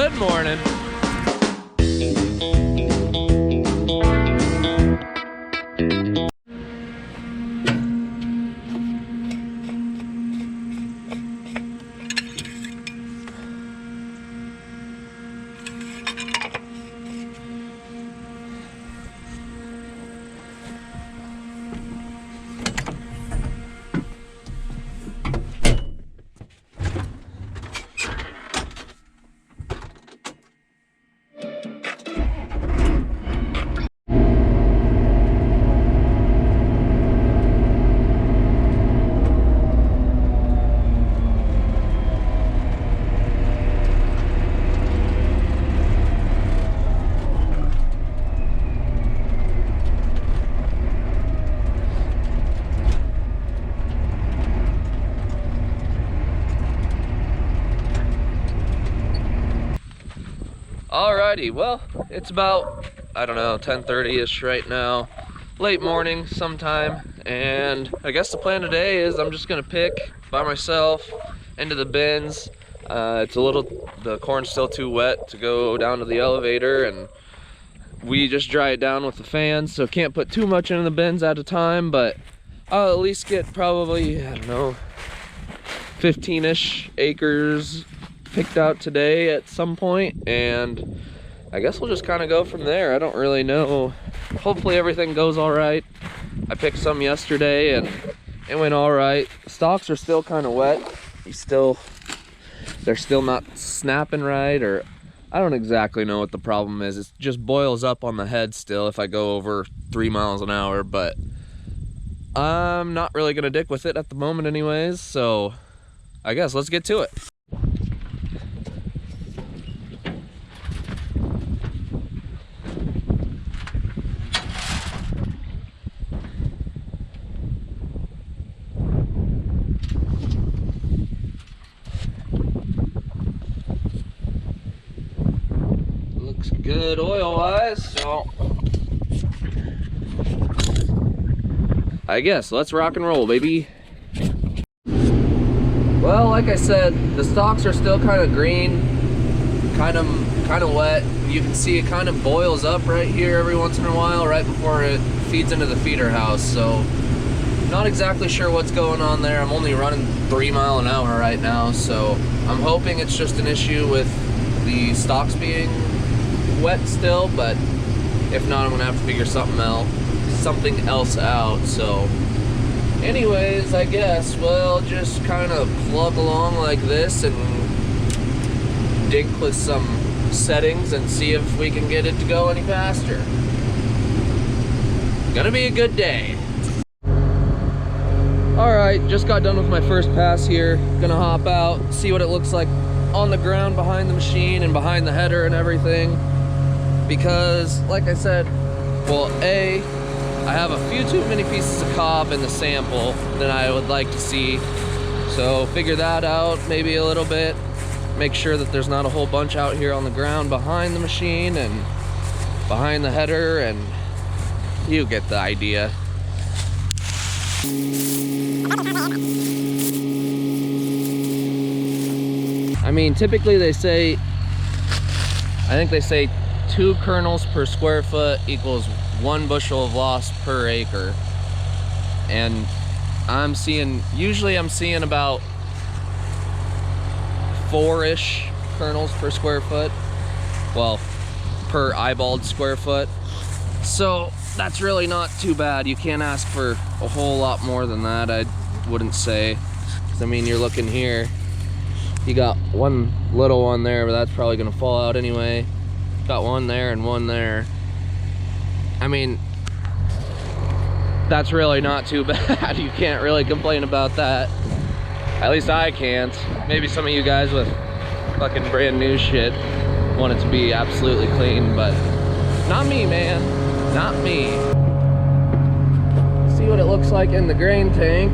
Good morning. Alrighty, well, it's about, I don't know, 10:30-ish right now. Late morning sometime, and I guess the plan today is I'm just gonna pick by myself into the bins. The corn's still too wet to go down to the elevator, and we just dry it down with the fans, so can't put too much in the bins at a time, but I'll at least get probably, I don't know, 15-ish acres picked out today at some point, and I guess we'll just kind of go from there. I don't really know. Hopefully everything goes all right. I picked some yesterday and it went all right. Stalks are still kind of wet. They're still not snapping right, or I don't exactly know what the problem is. It just boils up on the head still if I go over 3 miles an hour, but I'm not really gonna dick with it at the moment anyways, so I guess let's get to it. Looks good oil-wise, so I guess let's rock and roll, baby. Well, like I said, the stalks are still kind of green, kind of wet. You can see it kind of boils up right here every once in a while, right before it feeds into the feeder house. So, not exactly sure what's going on there. I'm only running 3 miles an hour right now, so I'm hoping it's just an issue with the stalks being wet still. But if not, I'm gonna have to figure something else out. So. Anyways, I guess we'll just kind of plug along like this and dink with some settings and see if we can get it to go any faster. Gonna be a good day. Alright, just got done with my first pass here. Gonna hop out, see what it looks like on the ground behind the machine and behind the header and everything. Because, like I said, well, I have a few too many pieces of cob in the sample that I would like to see. So figure that out maybe a little bit. Make sure that there's not a whole bunch out here on the ground behind the machine and behind the header, and you get the idea. I mean, typically they say, I think they say 2 kernels per square foot equals 1 bushel of loss per acre, and usually I'm seeing about 4-ish kernels per square foot, well, per eyeballed square foot. So that's really not too bad. You can't ask for a whole lot more than that, I wouldn't say. 'Cause, I mean, you're looking here, you got one little one there, but that's probably gonna fall out anyway. Got one there and one there. I mean, that's really not too bad. You can't really complain about that. At least I can't. Maybe some of you guys with fucking brand new shit want it to be absolutely clean, but not me, man. Not me. See what it looks like in the grain tank,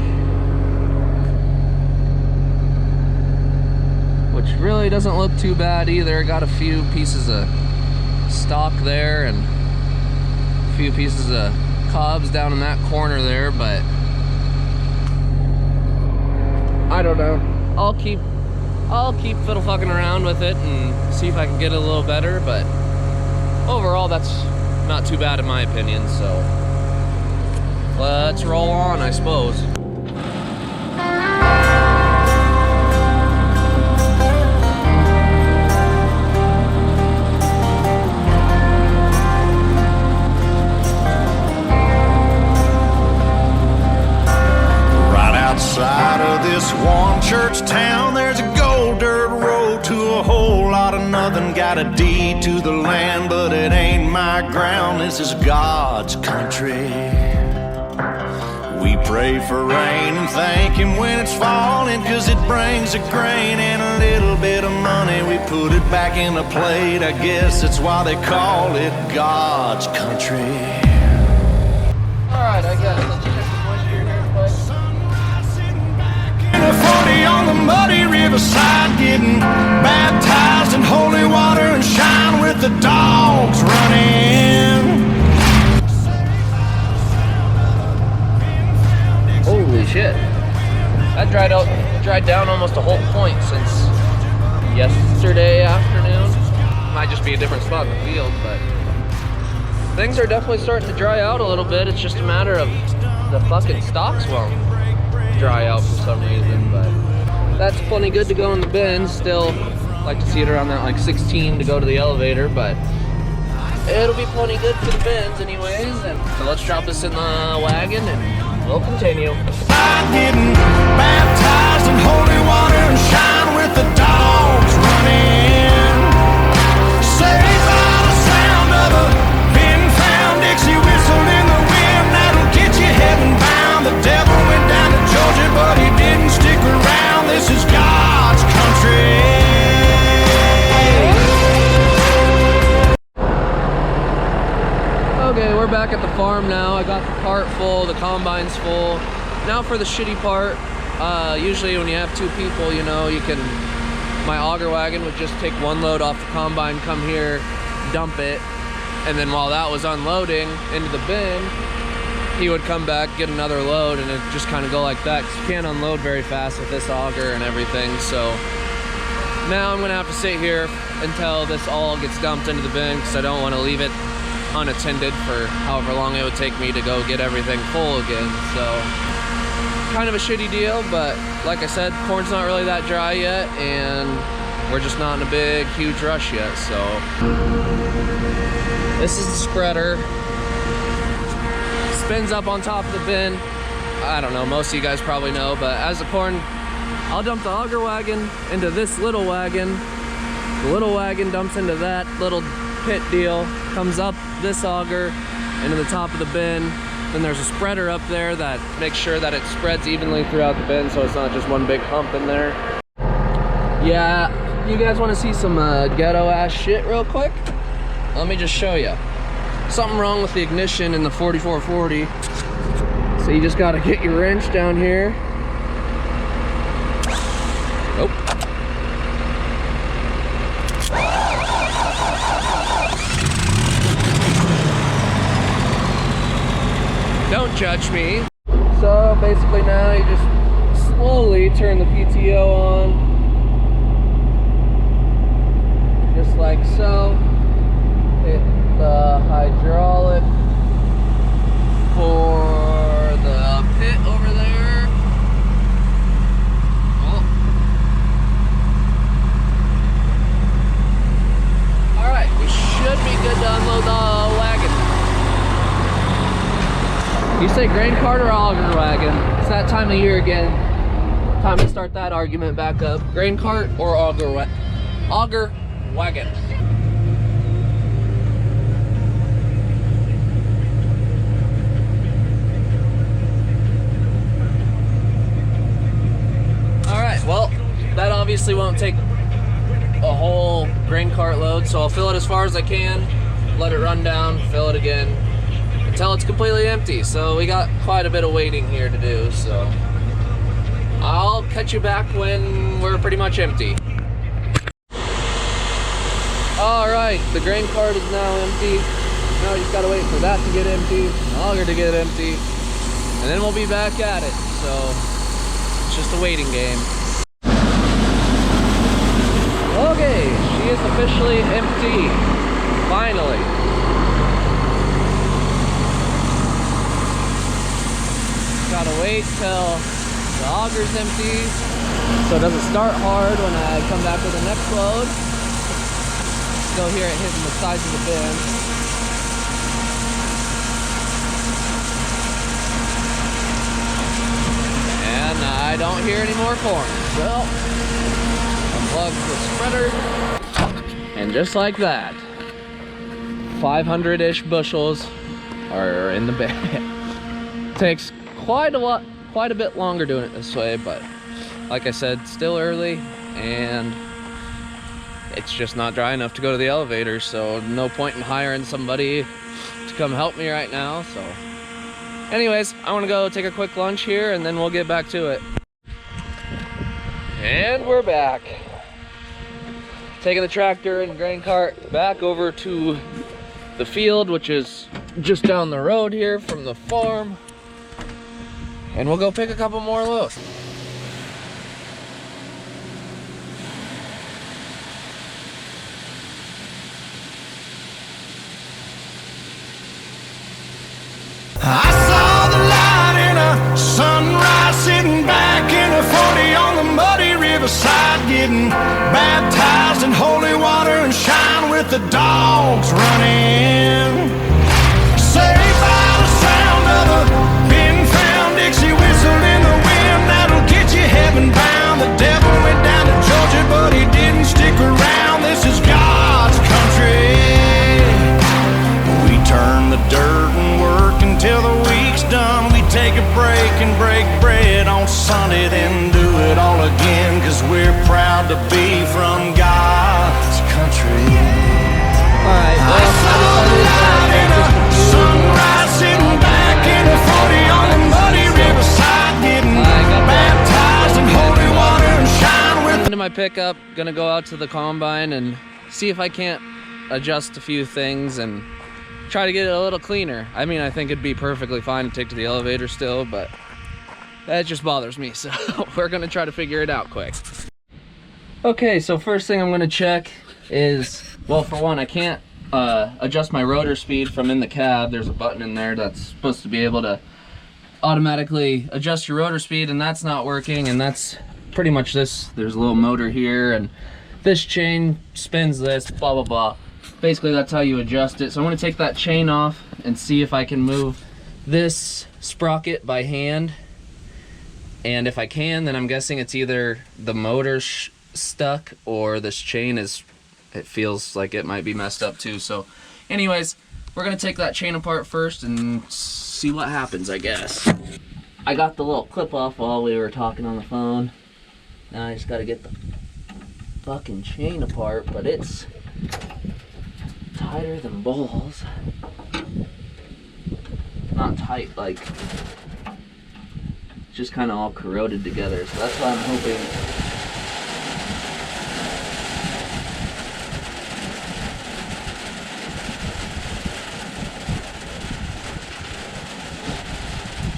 which really doesn't look too bad either. Got a few pieces of stalk there and a few pieces of cobs down in that corner there, but I don't know. I'll keep fiddle fucking around with it and see if I can get it a little better, but overall that's not too bad in my opinion, so let's roll on, I suppose. Outside of this one church town, there's a gold dirt road to a whole lot of nothing. Got a deed to the land, but it ain't my ground. This is God's country. We pray for rain and thank Him when it's falling, 'cause it brings a grain and a little bit of money. We put it back in the plate, I guess that's why they call it God's country. Alright, I got it. On the muddy riverside, getting baptized in holy water and shine with the dogs running. Holy shit. That dried down almost a whole point since yesterday afternoon. Might just be a different spot in the field, but things are definitely starting to dry out a little bit. It's just a matter of the fucking stalks won't dry out for some reason, but that's plenty good to go in the bin. Still like to see it around that like 16 to go to the elevator, but it'll be plenty good for the bins anyways. And so let's drop this in the wagon and we'll continue. Getting baptized in holy water and shine with the dogs running. Saved by the sound of a pin-found Dixie whistle in the wind. That'll get you heaven bound. The devil went down to Georgia, but he didn't stick around. This is God's country. Okay, we're back at the farm now. I got the cart full, the combine's full. Now for the shitty part, usually when you have two people, you know, my auger wagon would just take one load off the combine, come here, dump it, and then while that was unloading into the bin, he would come back, get another load, and it'd just kind of go like that, 'cause you can't unload very fast with this auger and everything. So now I'm gonna have to sit here until this all gets dumped into the bin, because I don't want to leave it unattended for however long it would take me to go get everything full again. So kind of a shitty deal, but like I said, corn's not really that dry yet, and we're just not in a big huge rush yet. So this is the spreader. Spins up on top of the bin. I don't know, most of you guys probably know, but as the corn, I'll dump the auger wagon into this little wagon. The little wagon dumps into that little pit deal, comes up this auger into the top of the bin. Then there's a spreader up there that makes sure that it spreads evenly throughout the bin, so it's not just one big hump in there. Yeah, you guys want to see some ghetto ass shit real quick? Let me just show you. Something wrong with the ignition in the 4440. So you just gotta get your wrench down here. Nope. Don't judge me. So basically now you just slowly turn the PTO on. Just like so. Hit the hydraulic for the pit over there. Oh. Alright, we should be good to unload the wagon. You say grain cart or auger wagon? It's that time of year again. Time to start that argument back up. Grain cart or auger wagon? Alright, well, that obviously won't take a whole grain cart load, so I'll fill it as far as I can, let it run down, fill it again, until it's completely empty. So we got quite a bit of waiting here to do, so I'll catch you back when we're pretty much empty. Alright, the grain cart is now empty. Now we just gotta wait for that to get empty, the auger to get empty, and then we'll be back at it. So it's just a waiting game. Okay, she is officially empty. Finally. Gotta wait till the auger's empty so it doesn't start hard when I come back with the next load. Still hear it hitting the sides of the bin. And I don't hear any more corn. So, unplug the spreader. And just like that, 500-ish bushels are in the bin. Takes quite a bit longer doing it this way, but like I said, still early and it's just not dry enough to go to the elevator, so no point in hiring somebody to come help me right now. So anyways, I want to go take a quick lunch here and then we'll get back to it. And we're back. Taking the tractor and grain cart back over to the field, which is just down the road here from the farm. And we'll go pick a couple more loads. I saw the light in a sunrise, sitting back in a 40 on the muddy riverside, getting baptized in holy water and shine with the dogs running. Saved by the sound of a pin found Dixie whistle in the wind that'll get you heaven bound. The devil went down to Georgia, but he didn't stick around. This is God's country. We turn the dirt and work until the week's done. We take a break and break bread on Sunday, then do it all again, 'cause we're proud to be from God's country. Alright, well, I sunrise, sitting back in the 40 on the muddy riverside, getting baptized in holy water and shine with. into my pickup, gonna go out to the combine and see if I can't adjust a few things and try to get it a little cleaner. I mean, I think it'd be perfectly fine to take to the elevator still, but that just bothers me, so we're gonna try to figure it out quick. Okay, so first thing I'm gonna check is, well, for one, I can't adjust my rotor speed from in the cab. There's a button in there that's supposed to be able to automatically adjust your rotor speed, and that's not working, and that's pretty much this. There's a little motor here, and this chain spins this, blah, blah, blah. Basically, that's how you adjust it. So I'm gonna take that chain off and see if I can move this sprocket by hand. And if I can, then I'm guessing it's either the motor stuck or this chain is, it feels like it might be messed up too. So anyways, we're gonna take that chain apart first and see what happens, I guess. I got the little clip off while we were talking on the phone. Now I just gotta get the fucking chain apart, but it's tighter than balls. Not tight, like, it's just kind of all corroded together, so that's why I'm hoping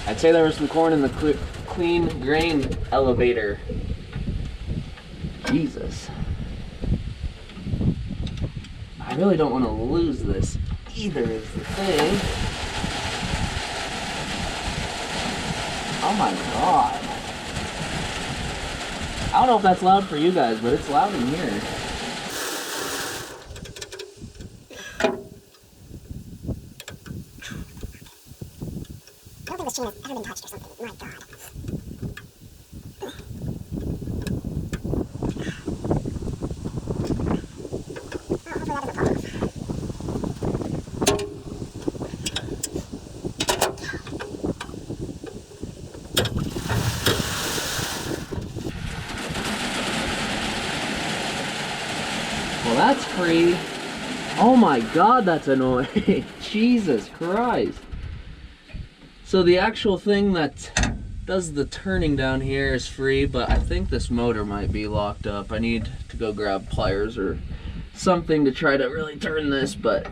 I'd say there was some corn in the clean grain elevator. Jesus. I really don't want to lose this either is the thing. Oh my god. I don't know if that's loud for you guys, but it's loud in here. I don't think this chain has ever been touched or something. My god. Well, that's free. Oh my god, that's annoying. Jesus Christ. So the actual thing that does the turning down here is free, but I think this motor might be locked up. I need to go grab pliers or something to try to really turn this, but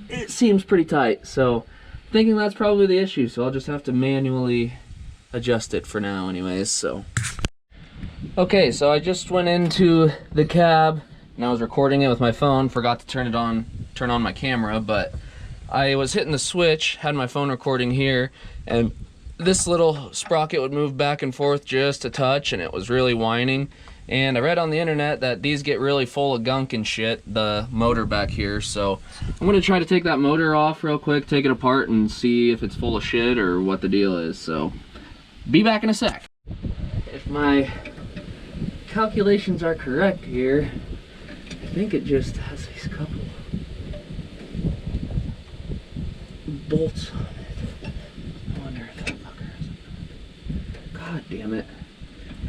it seems pretty tight. So thinking that's probably the issue, so I'll just have to manually adjust it for now anyways. So Okay, so I just went into the cab and I was recording it with my phone, forgot to turn on my camera, but I was hitting the switch, had my phone recording here, and this little sprocket would move back and forth just a touch, and it was really whining. And I read on the internet that these get really full of gunk and shit, the motor back here, so I'm gonna try to take that motor off real quick, take it apart, and see if it's full of shit or what the deal is, so be back in a sec. If my calculations are correct here, I think it just has these couple bolts on it. I wonder if that fucker has a... God damn it.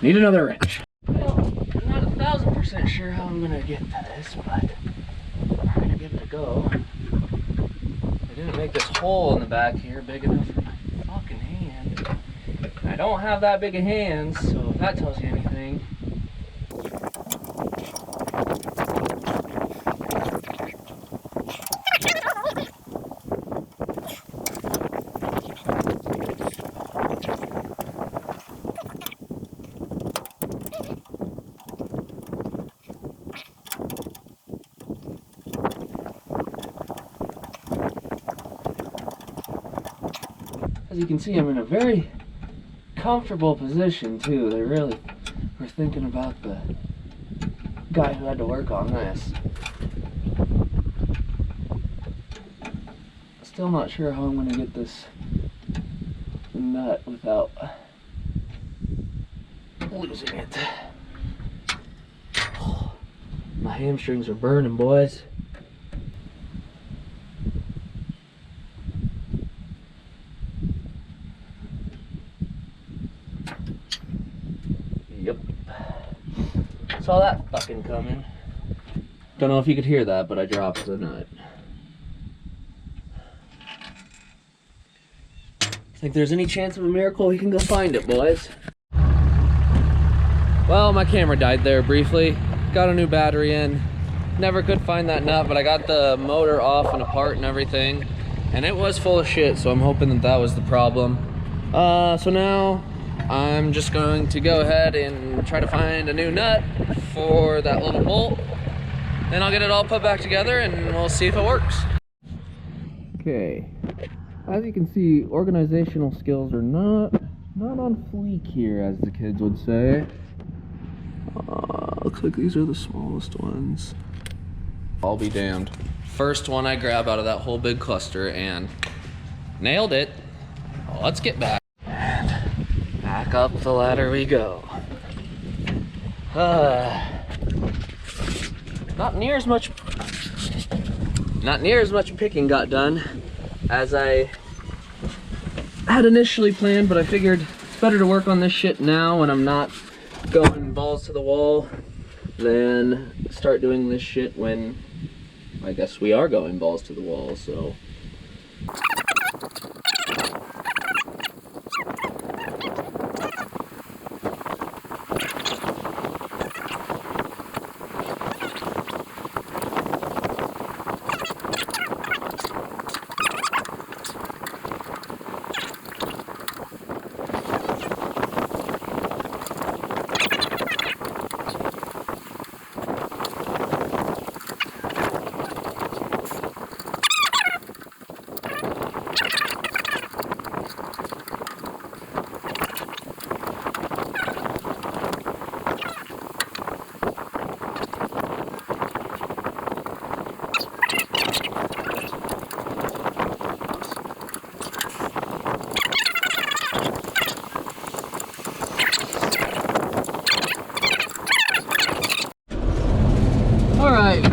Need another wrench. Well, I'm not 1000% sure how I'm gonna get to this, but I'm gonna give it a go. I didn't make this hole in the back here big enough for my fucking hand. I don't have that big of hands, so if that tells you anything. As you can see, I'm in a very comfortable position too. They really were thinking about the guy who had to work on this. Still not sure how I'm going to get this nut without losing it. My hamstrings are burning, boys. Yep. Saw that fucking coming. Don't know if you could hear that, but I dropped the nut. Think there's any chance of a miracle we can go find it, boys? Well, my camera died there briefly. Got a new battery in. Never could find that nut, but I got the motor off and apart and everything. And it was full of shit, so I'm hoping that that was the problem. So now I'm just going to go ahead and try to find a new nut for that little bolt. Then I'll get it all put back together and we'll see if it works. Okay. As you can see, organizational skills are not on fleek here, as the kids would say. Looks like these are the smallest ones. I'll be damned. First one I grab out of that whole big cluster and nailed it. Well, let's get back. And back up the ladder we go. Not near as much picking got done as I had initially planned, but I figured it's better to work on this shit now when I'm not going balls to the wall than start doing this shit when I guess we are going balls to the wall, so.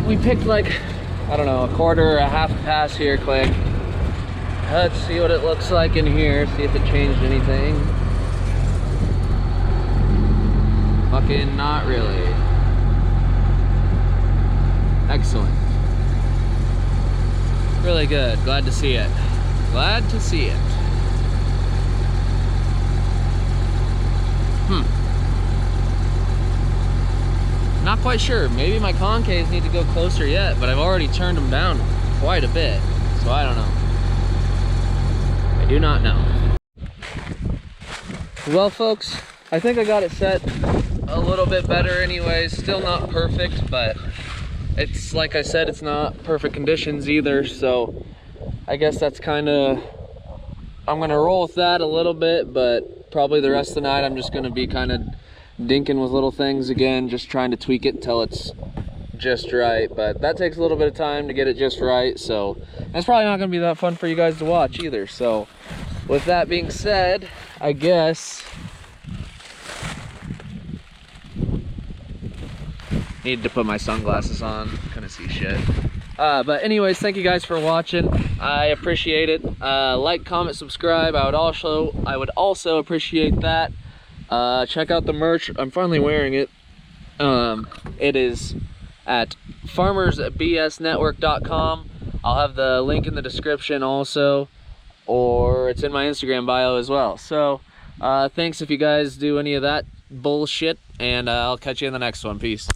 We picked like, I don't know, a quarter or a half pass here quick. Let's see what it looks like in here, see if it changed anything. Fucking not really. Excellent. Really good, glad to see it. Glad to see it. Not quite sure. Maybe my concaves need to go closer yet, but I've already turned them down quite a bit, so I don't know. I do not know. Well, folks, I think I got it set a little bit better anyways. Still not perfect, but it's like I said, it's not perfect conditions either. So I guess that's kind of, I'm gonna roll with that a little bit, but probably the rest of the night I'm just gonna be kind of dinking with little things again, just trying to tweak it until it's just right. But that takes a little bit of time to get it just right, so that's probably not gonna be that fun for you guys to watch either. So with that being said, I guess need to put my sunglasses on, couldn't see shit. But anyways, thank you guys for watching. I appreciate it. Like, comment, subscribe. I would also appreciate that. Check out the merch. I'm finally wearing it. It is at farmersbsnetwork.com. I'll have the link in the description also, or it's in my Instagram bio as well. So thanks if you guys do any of that bullshit, and I'll catch you in the next one. Peace.